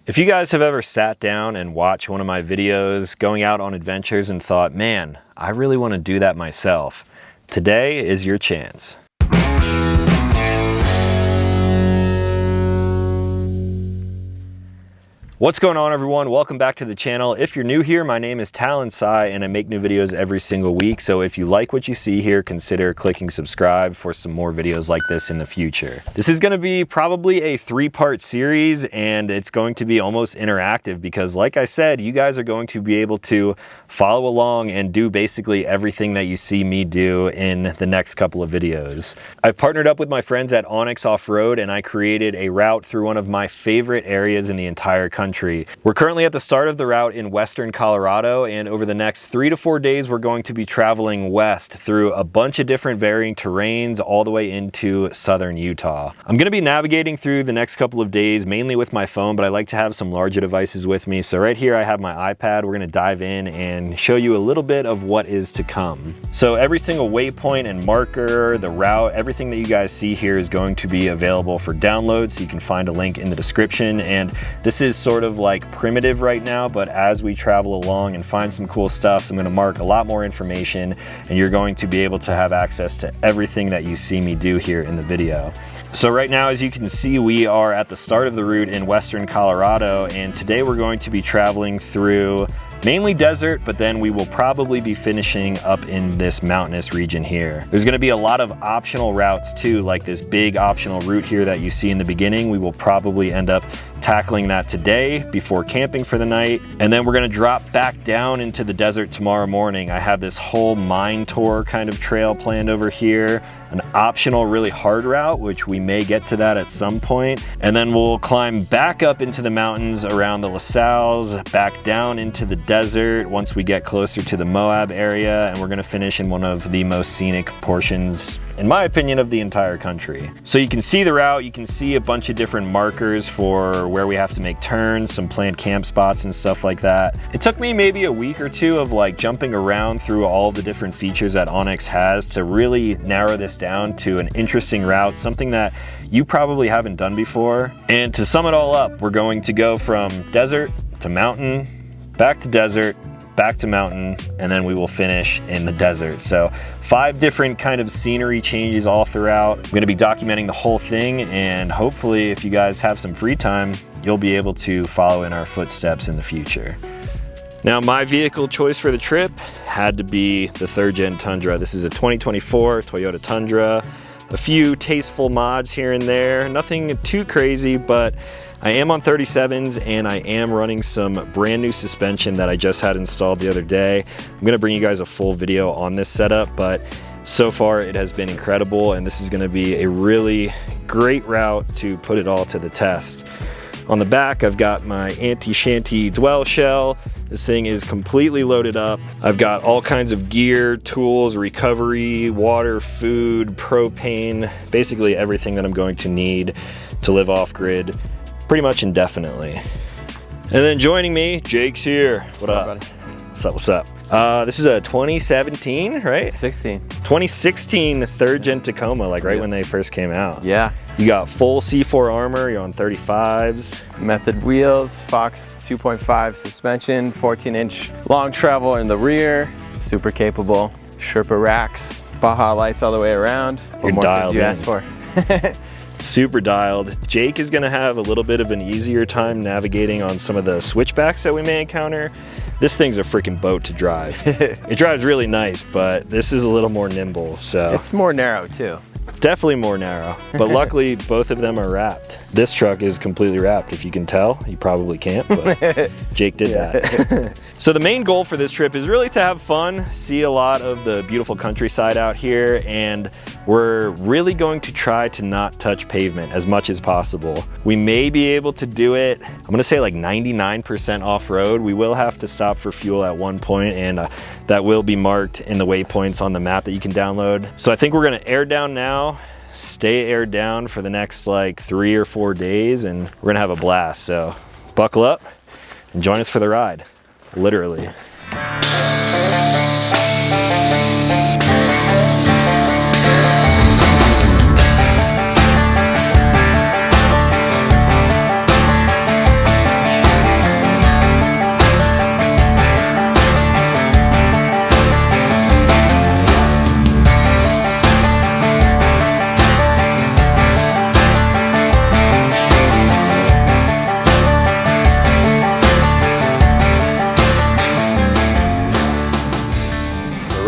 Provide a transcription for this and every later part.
If you guys have ever sat down and watched one of my videos going out on adventures and thought, man, I really want to do that myself, today is your chance. What's going on, everyone? Welcome back to the channel. If you're new here, my name is Talon and I make new videos every single week. So if you like what you see here, consider clicking subscribe for some more videos like this in the future. This is going to be probably a 3-part series, and it's going to be almost interactive because, like I said, you guys are going to be able to follow along and do basically everything that you see me do in the next couple of videos. I've partnered up with my friends at OnXOffroad, and I created a route through one of my favorite areas in the entire country. We're currently at the start of the route in western Colorado, and over the next 3 to 4 days we're going to be traveling west through a bunch of different varying terrains all the way into southern Utah. I'm going to be navigating through the next couple of days mainly with my phone, but I like to have some larger devices with me. So right here I have my iPad. We're going to dive in and show you a little bit of what is to come. So every single waypoint and marker, the route, everything that you guys see here is going to be available for download, so you can find a link in the description. And this is sort of like primitive right now, but as we travel along and find some cool stuff, so I'm going to mark a lot more information, and you're going to be able to have access to everything that you see me do here in the video. So right now, as you can see, we are at the start of the route in western Colorado, and today we're going to be traveling through mainly desert, but then we will probably be finishing up in this mountainous region here. There's going to be a lot of optional routes too, like this big optional route here that you see in the beginning. We will probably end up tackling that today before camping for the night, and then we're going to drop back down into the desert tomorrow morning. I have this whole mine tour kind of trail planned over here, an optional really hard route, which we may get to that at some point, and then we'll climb back up into the mountains around the La Salles, back down into the desert once we get closer to the Moab area, and we're going to finish in one of the most scenic portions, in my opinion, of the entire country. So you can see the route, you can see a bunch of different markers for where we have to make turns, some planned camp spots and stuff like that. It took me maybe a week or two of like jumping around through all the different features that OnX has to really narrow this down to an interesting route, something that you probably haven't done before. And to sum it all up, we're going to go from desert to mountain, back to desert, back to mountain, and then we will finish in the desert. So 5 different kind of scenery changes all throughout. I'm going to be documenting the whole thing, and hopefully if you guys have some free time, you'll be able to follow in our footsteps in the future. Now, my vehicle choice for the trip had to be the 3rd gen Tundra. This is a 2024 Toyota Tundra. A few tasteful mods here and there, nothing too crazy, but I am on 37s and I am running some brand new suspension that I just had installed the other day. I'm gonna bring you guys a full video on this setup, but so far it has been incredible, and this is gonna be a really great route to put it all to the test. On the back, I've got my anti-shanty dwell shell. This thing is completely loaded up. I've got all kinds of gear, tools, recovery, water, food, propane, basically everything that I'm going to need to live off-grid pretty much indefinitely. And then joining me, Jake's here. What up, buddy? What's up, what's up? This is a 2017, right? 2016 3rd gen Tacoma, like right when they first came out. Yeah. You got full C4 armor, you're on 35s. Method wheels, Fox 2.5 suspension, 14-inch long travel in the rear, super capable. Sherpa racks, Baja lights all the way around. You're dialed in. What more could you ask for? Super dialed. Jake is gonna have a little bit of an easier time navigating on some of the switchbacks that we may encounter. This thing's a freaking boat to drive. It drives really nice, but this is a little more nimble, so. It's more narrow too. Definitely more narrow, but luckily both of them are wrapped. This truck is completely wrapped. If you can tell, you probably can't, but Jake did that. So the main goal for this trip is really to have fun, see a lot of the beautiful countryside out here, and we're really going to try to not touch pavement as much as possible. We may be able to do it, I'm gonna say like 99% off-road. We will have to stop for fuel at one point, and that will be marked in the waypoints on the map that you can download. So I think we're gonna air down now, stay aired down for the next like 3 or 4 days, and we're gonna have a blast. So buckle up and join us for the ride, literally.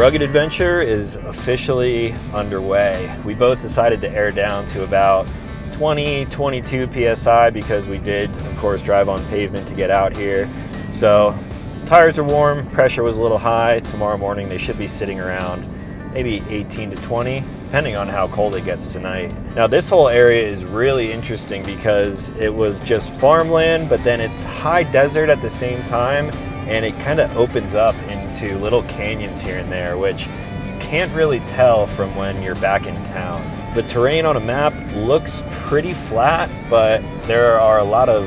rugged adventure is officially underway. We both decided to air down to about 22 PSI because we did, of course, drive on pavement to get out here. So tires are warm, pressure was a little high. Tomorrow morning they should be sitting around maybe 18 to 20, depending on how cold it gets tonight. Now this whole area is really interesting because it was just farmland, but then it's high desert at the same time, and it kind of opens up into little canyons here and there, which you can't really tell from when you're back in town. The terrain on a map looks pretty flat, but there are a lot of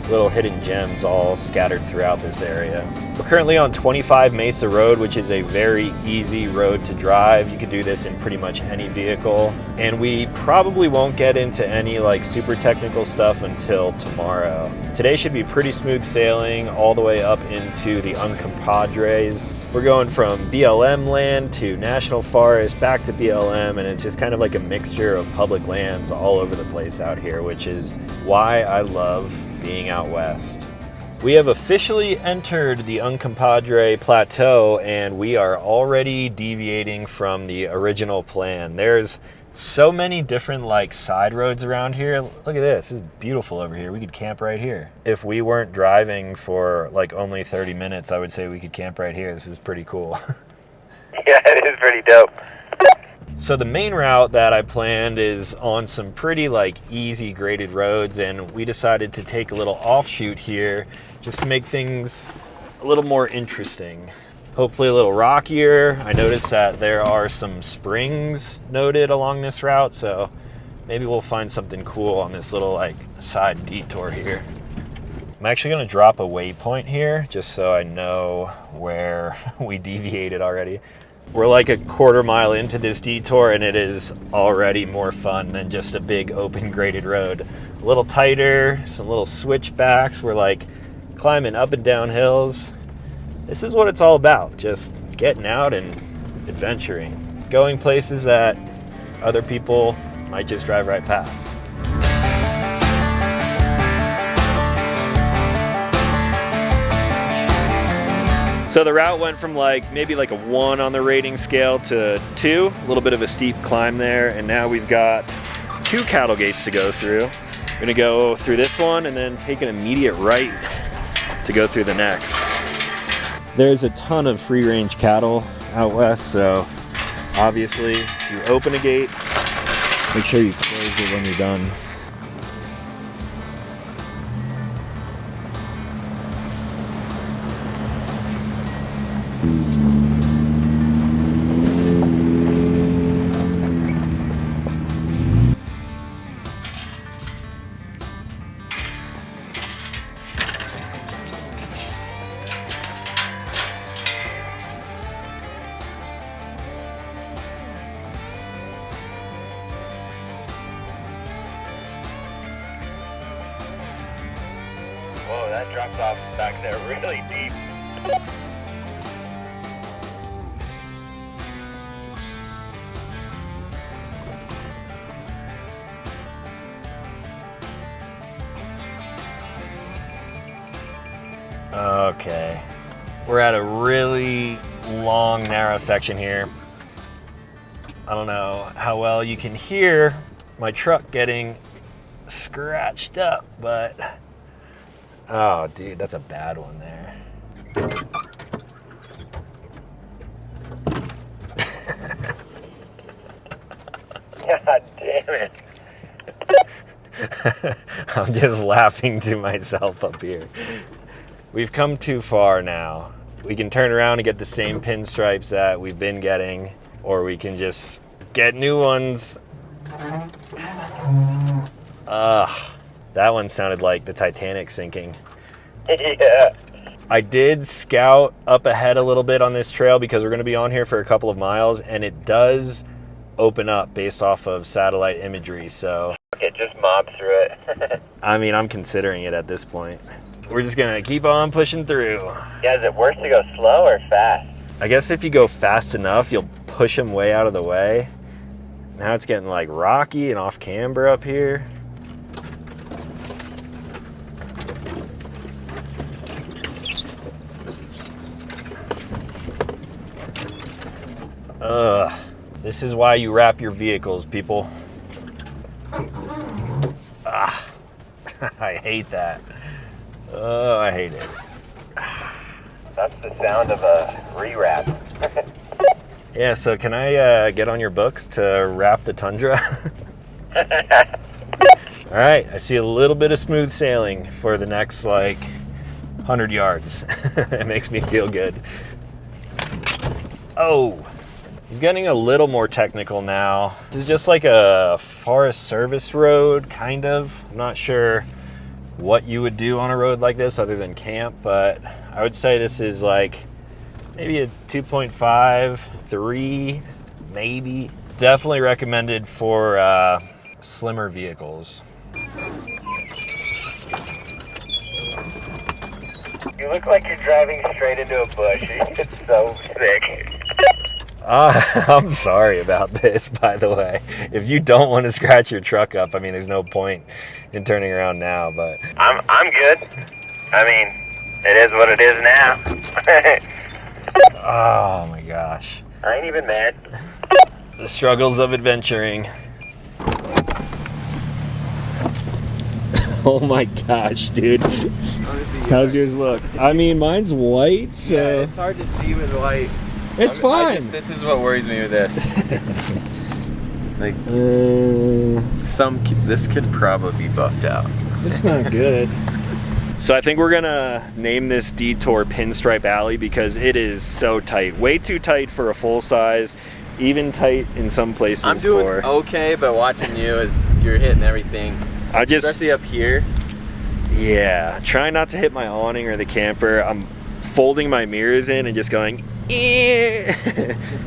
little hidden gems all scattered throughout this area. We're currently on 25 Mesa Road, which is a very easy road to drive. You can do this in pretty much any vehicle. And we probably won't get into any like super technical stuff until tomorrow. Today should be pretty smooth sailing all the way up into the Uncompadres. We're going from BLM land to National Forest, back to BLM, and it's just kind of like a mixture of public lands all over the place out here, which is why I love being out west. We have officially entered the Uncompadre Plateau, and we are already deviating from the original plan. There's so many different like side roads around here. Look at this. This is beautiful over here. We could camp right here. If we weren't driving for like only 30 minutes, I would say we could camp right here. This is pretty cool. Yeah, it is pretty dope. So the main route that I planned is on some pretty like easy graded roads, and we decided to take a little offshoot here just to make things a little more interesting. Hopefully a little rockier. I noticed that there are some springs noted along this route, so maybe we'll find something cool on this little like side detour here. I'm actually gonna drop a waypoint here just so I know where we deviated already. We're like a quarter mile into this detour, and it is already more fun than just a big open graded road. A little tighter, some little switchbacks. We're like climbing up and down hills. This is what it's all about, just getting out and adventuring, going places that other people might just drive right past. So the route went from like maybe like a 1 on the rating scale to 2, a little bit of a steep climb there, and now we've got 2 cattle gates to go through. We're gonna go through this one and then take an immediate right to go through the next. There's a ton of free range cattle out west, so obviously if you open a gate, make sure you close it when you're done. Whoa, that drops off back there really deep. Okay, we're at a really long, narrow section here. I don't know how well you can hear my truck getting scratched up, but oh, dude, that's a bad one there. God damn it. I'm just laughing to myself up here. We've come too far now. We can turn around and get the same pinstripes that we've been getting, or we can just get new ones. That one sounded like the Titanic sinking. Yeah. I did scout up ahead a little bit on this trail because we're going to be on here for a couple of miles, and it does open up based off of satellite imagery, so Okay, just mob through it. I mean, I'm considering it at this point. We're just gonna keep on pushing through. Yeah, is it worse to go slow or fast? I guess if you go fast enough, you'll push them way out of the way. Now it's getting like rocky and off camber up here. This is why you wrap your vehicles, people. Ah, I hate that. Oh, I hate it. That's the sound of a rewrap. Yeah, so can I get on your books to wrap the Tundra? All right, I see a little bit of smooth sailing for the next like 100 yards. It makes me feel good. Oh, he's getting a little more technical now. This is just like a Forest Service road, kind of. I'm not sure what you would do on a road like this other than camp, but I would say this is like maybe a 2.5, 3, maybe. Definitely recommended for slimmer vehicles. You look like you're driving straight into a bush. It's so sick. I'm sorry about this, by the way. If you don't want to scratch your truck up, I mean, there's no point in turning around now, but... I'm good. I mean, it is what it is now. Oh my gosh. I ain't even mad. The struggles of adventuring. Oh my gosh, dude. Honestly, How's yours look? I mean, mine's white, so... Yeah, it's hard to see with white. It's fine. This is what worries me with this. Like, this could probably be buffed out. It's not good. So I think we're gonna name this detour Pinstripe Alley because it is so tight. Way too tight for a full size, even tight in some places. I'm doing okay, but watching you as you're hitting everything. Especially up here. Yeah, trying not to hit my awning or the camper. I'm folding my mirrors in and just going, eh.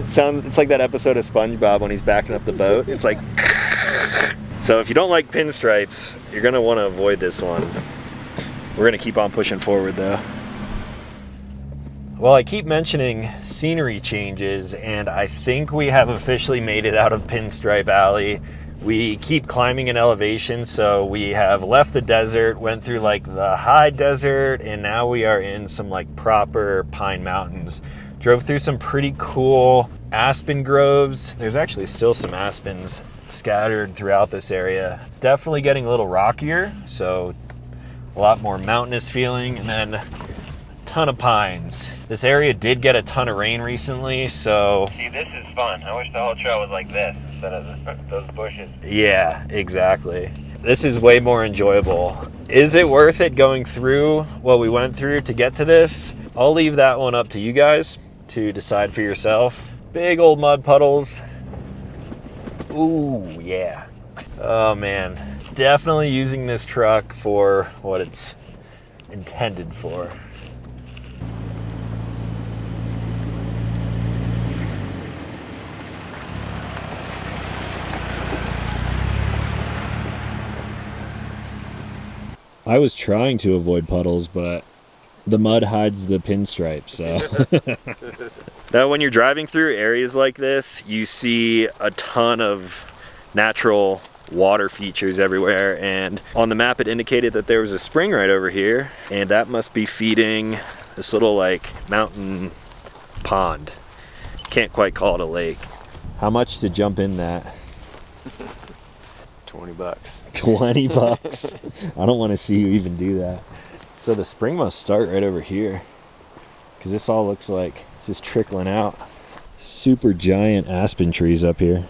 It's like that episode of SpongeBob when he's backing up the boat. It's like, so if you don't like pinstripes, you're gonna want to avoid this one. We're gonna keep on pushing forward though. Well, I keep mentioning scenery changes, and I think we have officially made it out of Pinstripe Alley. We keep climbing in elevation, so we have left the desert, went through like the high desert, and now we are in some like proper pine mountains. Drove through some pretty cool aspen groves. There's actually still some aspens scattered throughout this area. Definitely getting a little rockier, so a lot more mountainous feeling, and then a ton of pines. This area did get a ton of rain recently, so... See, this is fun. I wish the whole trail was like this instead of those bushes. Yeah, exactly. This is way more enjoyable. Is it worth it going through what we went through to get to this? I'll leave that one up to you guys to decide for yourself. Big old mud puddles. Ooh, yeah. Oh man, definitely using this truck for what it's intended for. I was trying to avoid puddles, but the mud hides the pinstripe, so. Now, when you're driving through areas like this, you see a ton of natural water features everywhere, and on the map it indicated that there was a spring right over here, and that must be feeding this little like mountain pond. Can't quite call it a lake. How much to jump in that? 20 bucks. 20 bucks. I don't want to see you even do that. So the spring must start right over here, because this all looks like it's just trickling out. Super giant aspen trees up here.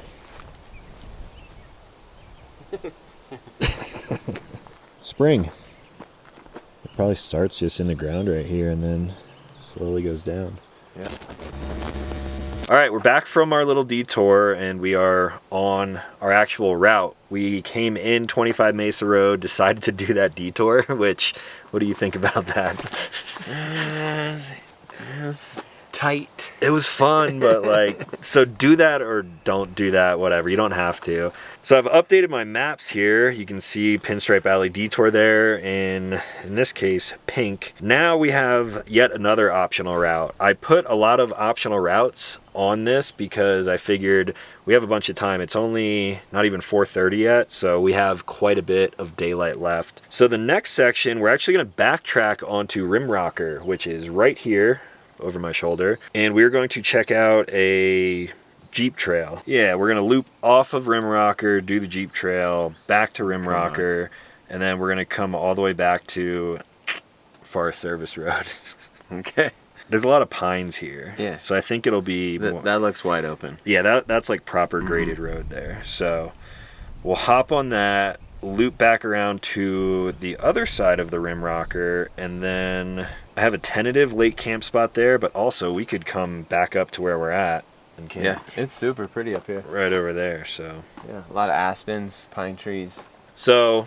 Spring. It probably starts just in the ground right here and then slowly goes down. Yeah. All right, we're back from our little detour and we are on our actual route. We came in 25 Mesa Road, decided to do that detour, which, what do you think about that? It was tight. It was fun, but like, so do that or don't do that, whatever. You don't have to. So I've updated my maps here. You can see Pinstripe Alley detour there in this case, pink. Now we have yet another optional route. I put a lot of optional routes on this because I figured we have a bunch of time. It's only not even 4:30 yet, so we have quite a bit of daylight left. So the next section, we're actually gonna backtrack onto Rim Rocker, which is right here over my shoulder, and we're going to check out a Jeep trail. Yeah, we're gonna loop off of Rimrocker, do the Jeep trail, back to Rimrocker, and then we're gonna come all the way back to Forest Service Road. Okay. There's a lot of pines here. Yeah. So I think it'll be That looks wide open. Yeah, that's like proper graded road there. So we'll hop on that, loop back around to the other side of the Rimrocker, and then I have a tentative late camp spot there, but also we could come back up to where we're at and camp. Yeah, it's super pretty up here. Right over there, so. Yeah, a lot of aspens, pine trees. So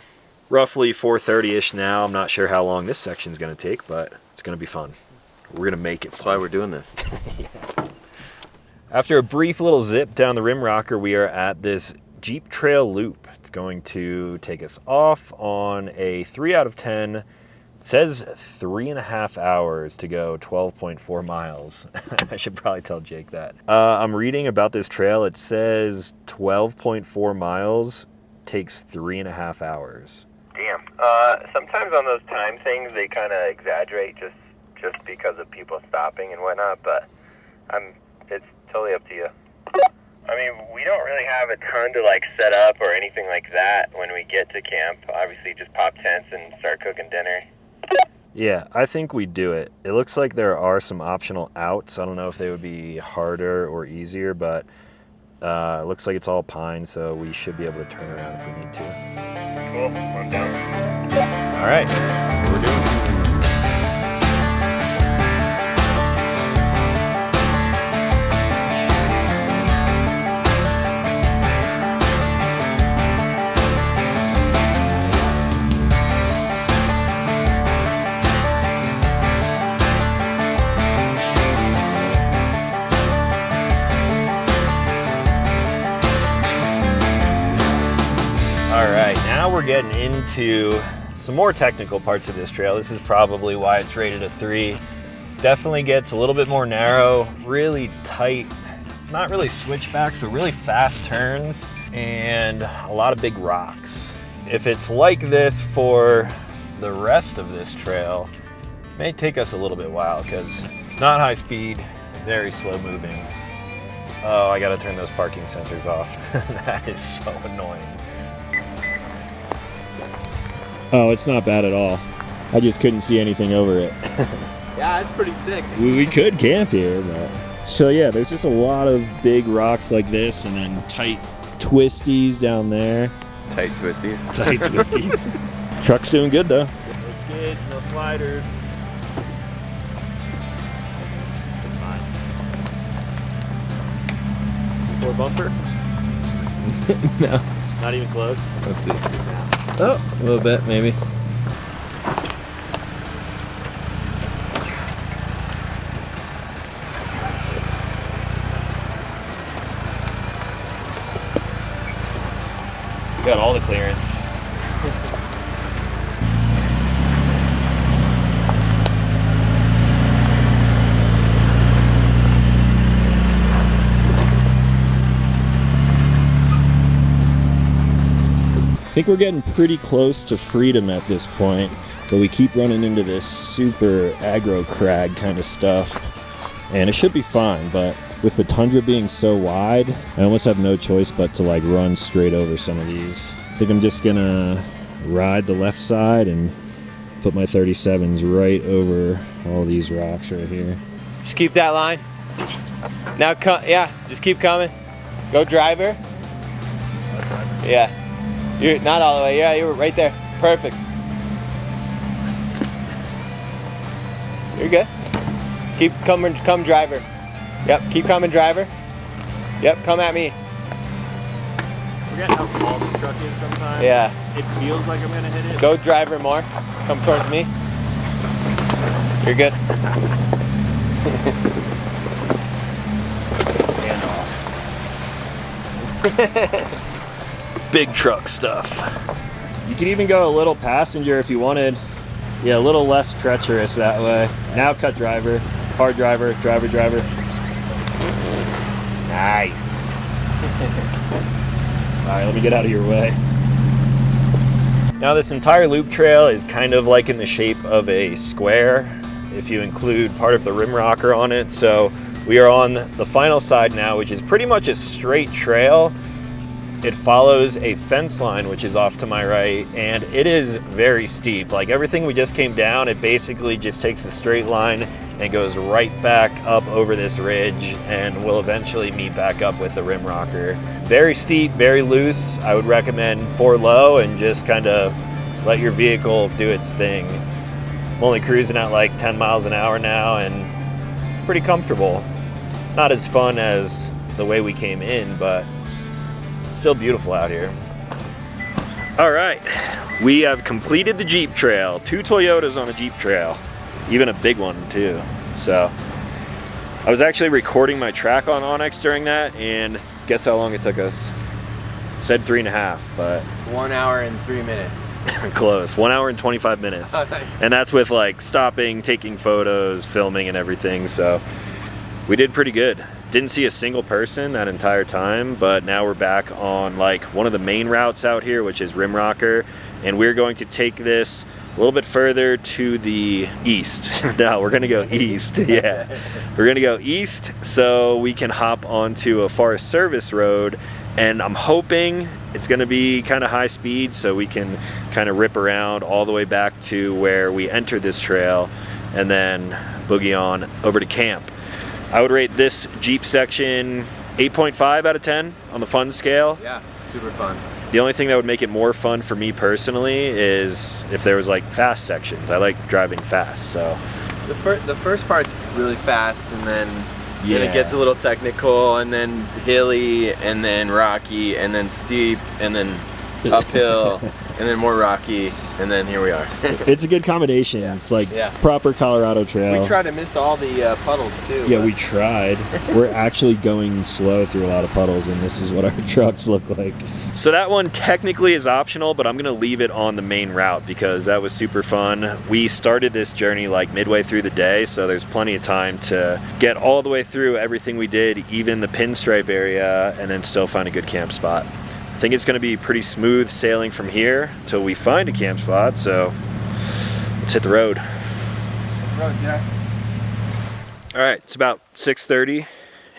roughly 4:30-ish now. I'm not sure how long this section's gonna take, but it's gonna be fun. We're gonna make it fun. That's why we're doing this. Yeah. After a brief little zip down the Rimrocker, we are at this Jeep trail loop. It's going to take us off on a 3 out of 10. It says 3.5 hours to go 12.4 miles. I should probably tell Jake that. I'm reading about this trail. It says 12.4 miles takes 3.5 hours. Damn. Sometimes on those time things they kind of exaggerate just because of people stopping and whatnot, but it's totally up to you. I mean, we don't really have a ton to like set up or anything like that when we get to camp. Obviously, just pop tents and start cooking dinner. Yeah, I think we do it. It looks like there are some optional outs. I don't know if they would be harder or easier, but it looks like it's all pine, so we should be able to turn around if we need to. Cool. I'm down. All right, we're doing it. Now we're getting into some more technical parts of this trail. This is probably why it's rated a 3. Definitely gets a little bit more narrow, really tight, not really switchbacks, but really fast turns and a lot of big rocks. If it's like this for the rest of this trail, it may take us a little bit while because it's not high speed, very slow moving. Oh, I gotta turn those parking sensors off. That is so annoying. Oh, it's not bad at all. I just couldn't see anything over it. Yeah, it's pretty sick. We could camp here, but... So yeah, there's just a lot of big rocks like this and then tight twisties down there. Tight twisties. Tight twisties. Truck's doing good though. No skids, no sliders. It's fine. C4 bumper? No. Not even close? Let's see. Oh, a little bit, maybe. Got all the clearance. I think we're getting pretty close to freedom at this point, but we keep running into this super aggro crag kind of stuff, and it should be fine, but with the tundra being so wide, I almost have no choice but to like run straight over some of these. I think I'm just gonna ride the left side and put my 37s right over all these rocks right here. Just keep that line. Now, yeah, just keep coming. Go driver. Yeah. You're not all the way. Yeah, you were right there. Perfect. You're good. Keep coming. Come driver. Yep. Keep coming driver. Yep. Come at me. Forget how tall this truck is sometimes. Yeah. It feels like I'm gonna hit it. Go driver more. Come towards me. You're good. Hand off. Big truck stuff. You could even go a little passenger if you wanted. Yeah, a little less treacherous that way. Now cut driver, hard driver, driver. Nice. All right, let me get out of your way. Now this entire loop trail is kind of like in the shape of a square if you include part of the Rimrocker on it. So We are on the final side now, which is pretty much a straight trail. It follows a fence line, which is off to my right, and it is very steep. Like everything we just came down, it basically just takes a straight line and goes right back up over this ridge, and will eventually meet back up with the rim rocker. Very steep, very loose. I would recommend 4 low and just kind of let your vehicle do its thing. I'm only cruising at like 10 miles an hour now, and pretty comfortable. Not as fun as the way we came in, but still beautiful out here. All right, we have completed the Jeep trail. 2 Toyotas on a Jeep trail, even a big one too. So I was actually recording my track on OnX during that, and guess how long it took us? Said 3.5, but 1 hour and 3 minutes. close. 1 hour and 25 minutes. Oh, nice. And that's with like stopping, taking photos, filming and everything. So we did pretty good. Didn't see a single person that entire time, but now we're back on like one of the main routes out here, which is Rim Rocker, and we're going to take this a little bit further to the east. No, we're gonna go east. Yeah, we're gonna go east so we can hop onto a Forest Service road, and I'm hoping it's gonna be kind of high speed so we can kind of rip around all the way back to where we entered this trail and then boogie on over to camp. I would rate this Jeep section 8.5 out of 10 on the fun scale. Yeah, super fun. The only thing that would make it more fun for me personally is if there was like fast sections. I like driving fast, so. The first part's really fast, and then Yeah. it gets a little technical, and then hilly, and then rocky, and then steep, and then uphill, and then more rocky, and then here we are. It's a good combination. Yeah. It's like Yeah. proper Colorado trail. We try to miss all the puddles too. Yeah, but we tried. We're actually going slow through a lot of puddles, and this is what our trucks look like. So that one technically is optional, but I'm gonna leave it on the main route because that was super fun. We started this journey like midway through the day, so there's plenty of time to get all the way through everything we did, even the Pinstripe area, and then still find a good camp spot. I think it's gonna be pretty smooth sailing from here till we find a camp spot, so let's hit the road. Road, Jack. All right, it's about 6:30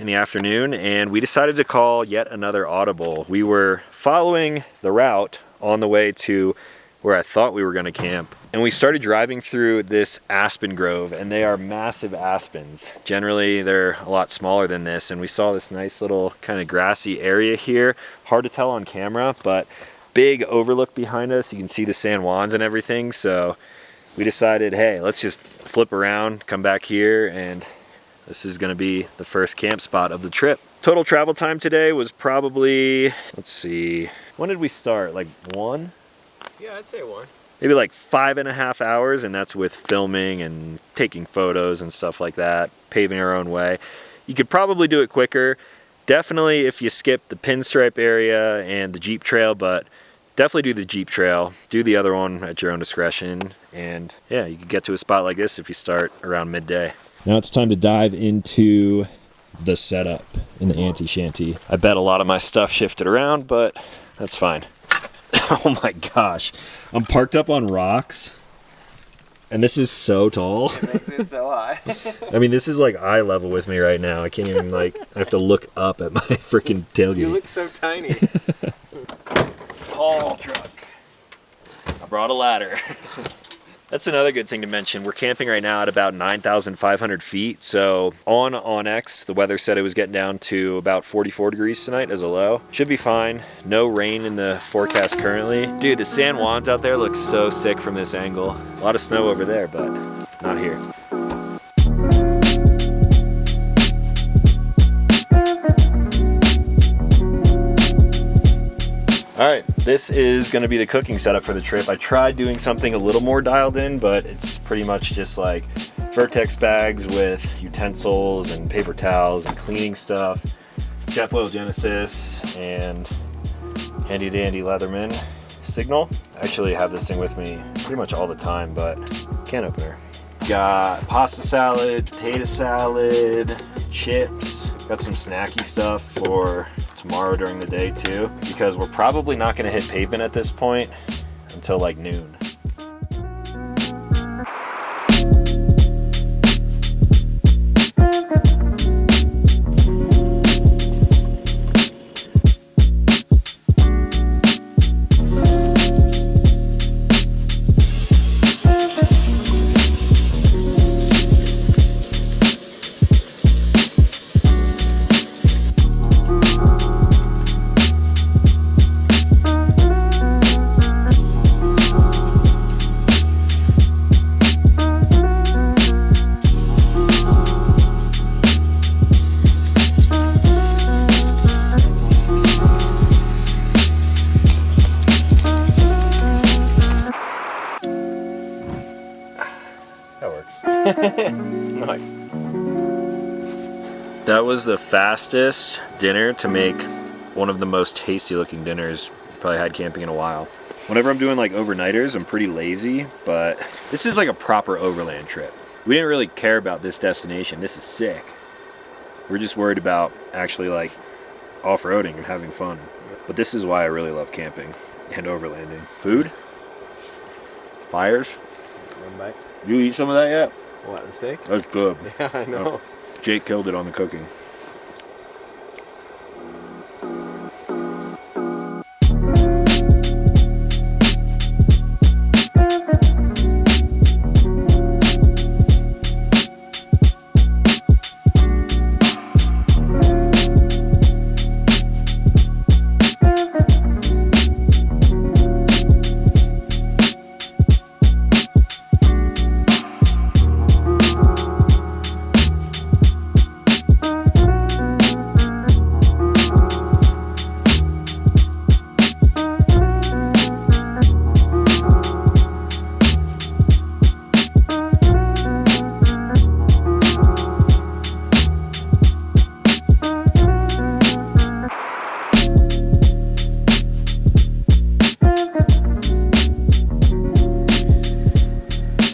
in the afternoon, and we decided to call yet another audible. We were following the route on the way to where I thought we were gonna camp, and we started driving through this aspen grove, and they are massive aspens. Generally, they're a lot smaller than this, and we saw this nice little kind of grassy area here. Hard to tell on camera, but big overlook behind us. You can see the San Juans and everything, so we decided, hey, let's just flip around, come back here, and this is gonna be the first camp spot of the trip. Total travel time today was probably, let's see, when did we start? Like 1? Yeah, I'd say 1. Maybe like 5.5 hours, and that's with filming and taking photos and stuff like that, paving our own way. You could probably do it quicker. Definitely if you skip the Pinstripe area and the Jeep trail, but definitely do the Jeep trail. Do the other one at your own discretion. And yeah, you could get to a spot like this if you start around midday. Now it's time to dive into the setup in the anti-shanty. I bet a lot of my stuff shifted around, but that's fine. Oh my gosh. I'm parked up on rocks, and this is so tall. Makes it so high. I mean, this is like eye level with me right now. I can't even I have to look up at my freaking tailgate. You look so tiny. Haul truck. I brought a ladder. That's another good thing to mention. We're camping right now at about 9,500 feet. So on OnX, the weather said it was getting down to about 44 degrees tonight as a low. Should be fine. No rain in the forecast currently. Dude, the San Juans out there look so sick from this angle. A lot of snow over there, but not here. All right, this is gonna be the cooking setup for the trip. I tried doing something a little more dialed in, but it's pretty much just like Vertex bags with utensils and paper towels and cleaning stuff, Jetboil Genesis, and handy dandy Leatherman Signal. I actually have this thing with me pretty much all the time, but can't open her. Got pasta salad, potato salad, chips. Got some snacky stuff for tomorrow during the day too, because we're probably not gonna hit pavement at this point until like noon. Nice. That was the fastest dinner to make one of the most tasty looking dinners I've probably had camping in a while. Whenever I'm doing like overnighters, I'm pretty lazy, but this is like a proper overland trip. We didn't really care about this destination. This is sick. We're just worried about actually like off-roading and having fun. But this is why I really love camping and overlanding. Food? Fires? One bite. You eat some of that yet? What, the steak? That's good. Yeah, I know. Jake killed it on the cooking.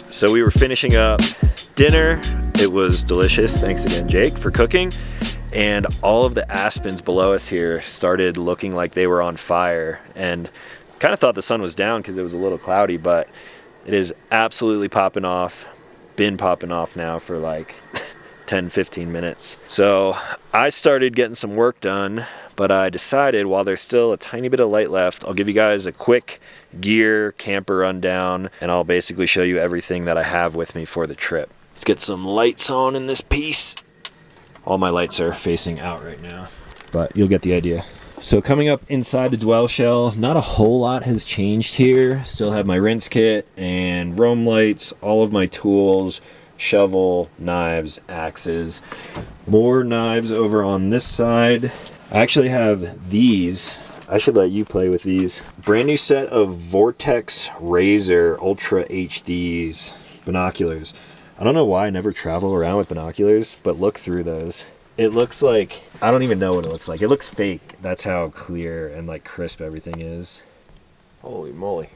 So we were finishing up dinner. It was delicious. Thanks again, Jake, for cooking. And all of the aspens below us here started looking like they were on fire. And kind of thought the sun was down because it was a little cloudy, but it is absolutely popping off. Been popping off now for like 10-15 minutes. So I started getting some work done, but I decided while there's still a tiny bit of light left, I'll give you guys a quick gear camper rundown, and I'll basically show you everything that I have with me for the trip. Let's get some lights on in this piece. All my lights are facing out right now, but you'll get the idea. So coming up inside the dwell shell, not a whole lot has changed here. Still have my rinse kit and roam lights, all of my tools, shovel, knives, axes. More knives over on this side. I actually have these. I should let you play with these. Brand new set of Vortex Razor Ultra HDs binoculars. I don't know why I never travel around with binoculars, but look through those. It looks like, I don't even know what it looks like. It looks fake. That's how clear and like crisp everything is. Holy moly.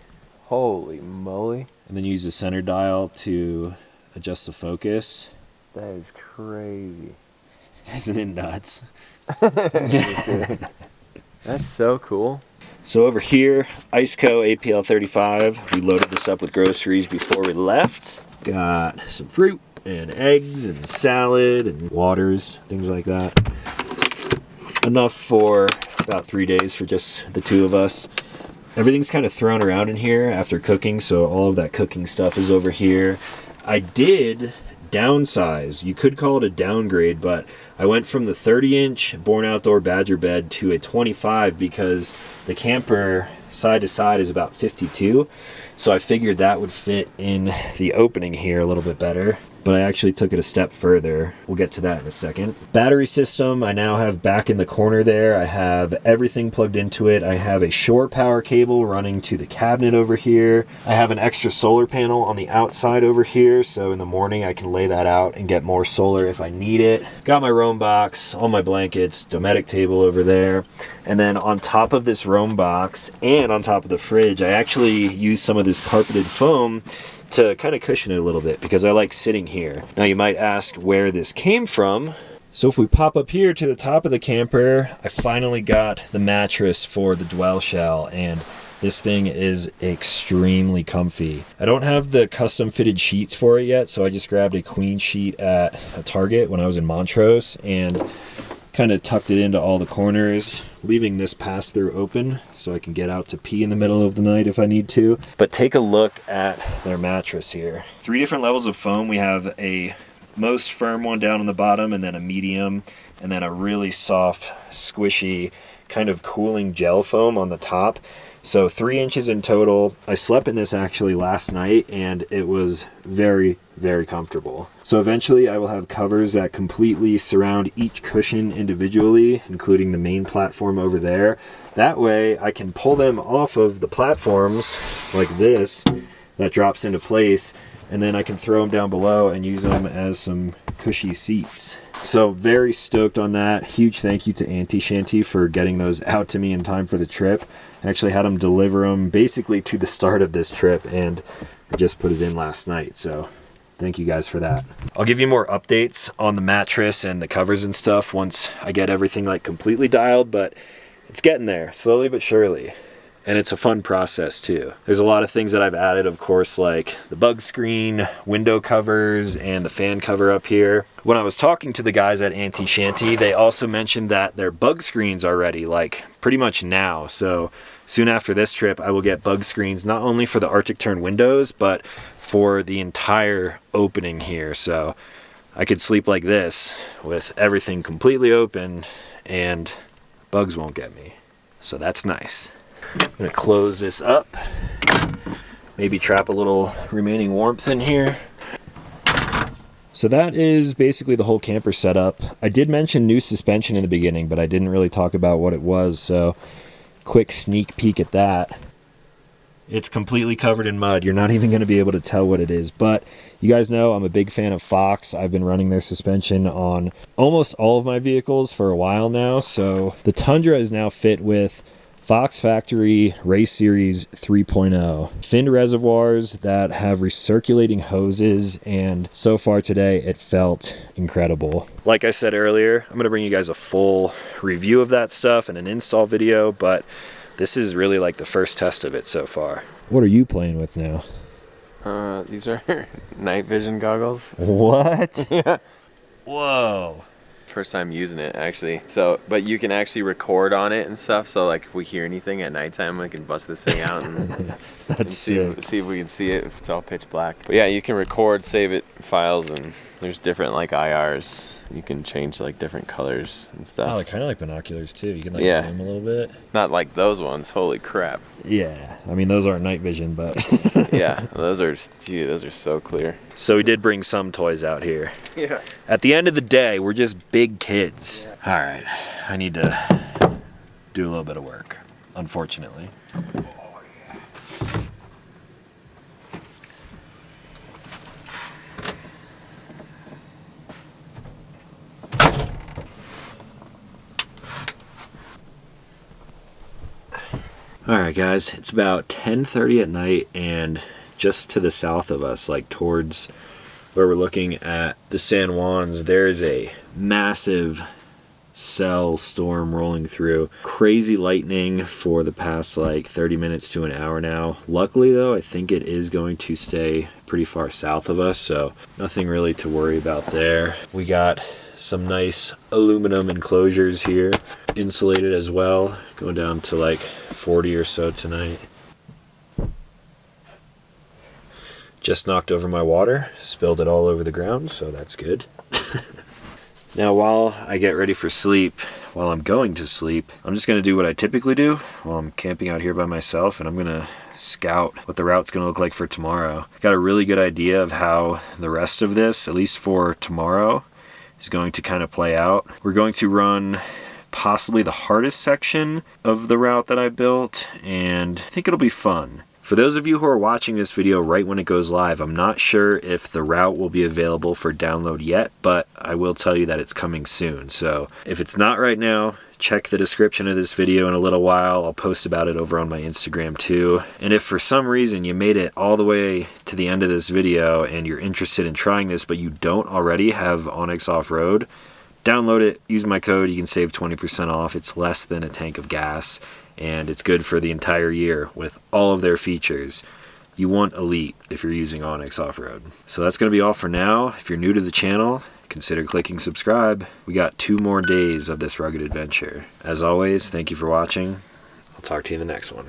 Holy moly. And then use the center dial to adjust the focus. That is crazy. Isn't it nuts? That's so cool. So over here, Iceco APL 35. We loaded this up with groceries before we left. Got some fruit and eggs and salad and waters, things like that. Enough for about 3 days for just the two of us. Everything's kind of thrown around in here after cooking, so all of that cooking stuff is over here. I did downsize. You could call it a downgrade, but I went from the 30-inch Born Outdoor Badger bed to a 25 because the camper side to side is about 52. So I figured that would fit in the opening here a little bit better. But I actually took it a step further. We'll get to that in a second. Battery system, I now have back in the corner there. I have everything plugged into it. I have a shore power cable running to the cabinet over here. I have an extra solar panel on the outside over here, so in the morning I can lay that out and get more solar if I need it. Got my roam box, all my blankets, dometic table over there. And then on top of this roam box and on top of the fridge, I actually used some of this carpeted foam to kind of cushion it a little bit because I like sitting here. Now you might ask where this came from. So if we pop up here to the top of the camper, I finally got the mattress for the dwell shell, and this thing is extremely comfy. I don't have the custom fitted sheets for it yet, so I just grabbed a queen sheet at a Target when I was in Montrose and kind of tucked it into all the corners, leaving this pass-through open so I can get out to pee in the middle of the night if I need to. But take a look at their mattress here. 3 different levels of foam. We have a most firm one down on the bottom, and then a medium, and then a really soft, squishy, kind of cooling gel foam on the top. So 3 inches in total. I slept in this actually last night, and it was very, very comfortable. So eventually I will have covers that completely surround each cushion individually, including the main platform over there. That way I can pull them off of the platforms like this that drops into place, and then I can throw them down below and use them as some cushy seats. So very stoked on that. Huge thank you to Auntie Shanty for getting those out to me in time for the trip. I actually had them deliver them basically to the start of this trip, and I just put it in last night, so thank you guys for that. I'll give you more updates on the mattress and the covers and stuff once I get everything like completely dialed, but it's getting there, slowly but surely. And it's a fun process too. There's a lot of things that I've added, of course, like the bug screen, window covers, and the fan cover up here. When I was talking to the guys at Auntie Shanty, they also mentioned that their bug screens are ready, like pretty much now. So soon after this trip, I will get bug screens, not only for the Arctic Tern windows, but for the entire opening here. So I could sleep like this with everything completely open and bugs won't get me. So that's nice. I'm gonna close this up, maybe trap a little remaining warmth in here. So that is basically the whole camper setup. I did mention new suspension in the beginning, but I didn't really talk about what it was, so quick sneak peek at that. It's completely covered in mud. You're not even going to be able to tell what it is, but you guys know I'm a big fan of Fox. I've been running their suspension on almost all of my vehicles for a while now, so the Tundra is now fit with Fox Factory Race Series 3.0. Finned reservoirs that have recirculating hoses, and so far today it felt incredible. Like I said earlier, I'm going to bring you guys a full review of that stuff and an install video, but this is really like the first test of it so far. What are you playing with now? These are night vision goggles. What? Yeah. Whoa. First time using it, actually. So, but you can actually record on it and stuff. So, like, if we hear anything at nighttime, we can bust this thing out and see if we can see it if it's all pitch black. But yeah, you can record, save it files, and there's different like IRs. You can change like different colors and stuff. Oh, they're kind of like binoculars too. You can like zoom a little bit. Not like those ones. Holy crap. Yeah, I mean those aren't night vision, but yeah, those are so clear. So we did bring some toys out here. Yeah. At the end of the day, we're just big kids. Yeah. All right, I need to do a little bit of work, unfortunately. Alright guys, it's about 10:30 at night, and just to the south of us, like towards where we're looking at the San Juans, there is a massive cell storm rolling through. Crazy lightning for the past like 30 minutes to an hour now. Luckily though, I think it is going to stay pretty far south of us, so nothing really to worry about there. We got some nice aluminum enclosures here, insulated as well, going down to like 40 or so tonight. Just knocked over my water, spilled it all over the ground, so that's good. Now while I get ready for sleep, while I'm going to sleep, I'm just going to do what I typically do while I'm camping out here by myself, and I'm going to scout what the route's going to look like for tomorrow. Got a really good idea of how the rest of this, at least for tomorrow, is going to kind of play out. We're going to run possibly the hardest section of the route that I built, and I think it'll be fun. For those of you who are watching this video right when it goes live, I'm not sure if the route will be available for download yet, but I will tell you that it's coming soon. So if it's not right now, check the description of this video in a little while. I'll post about it over on my Instagram too. And if for some reason you made it all the way to the end of this video and you're interested in trying this, but you don't already have OnXOffroad, download it, use my code, you can save 20% off. It's less than a tank of gas, and it's good for the entire year with all of their features. You want Elite if you're using OnXOffroad. So that's going to be all for now. If you're new to the channel, consider clicking subscribe. We got 2 more days of this rugged adventure. As always, thank you for watching. I'll talk to you in the next one.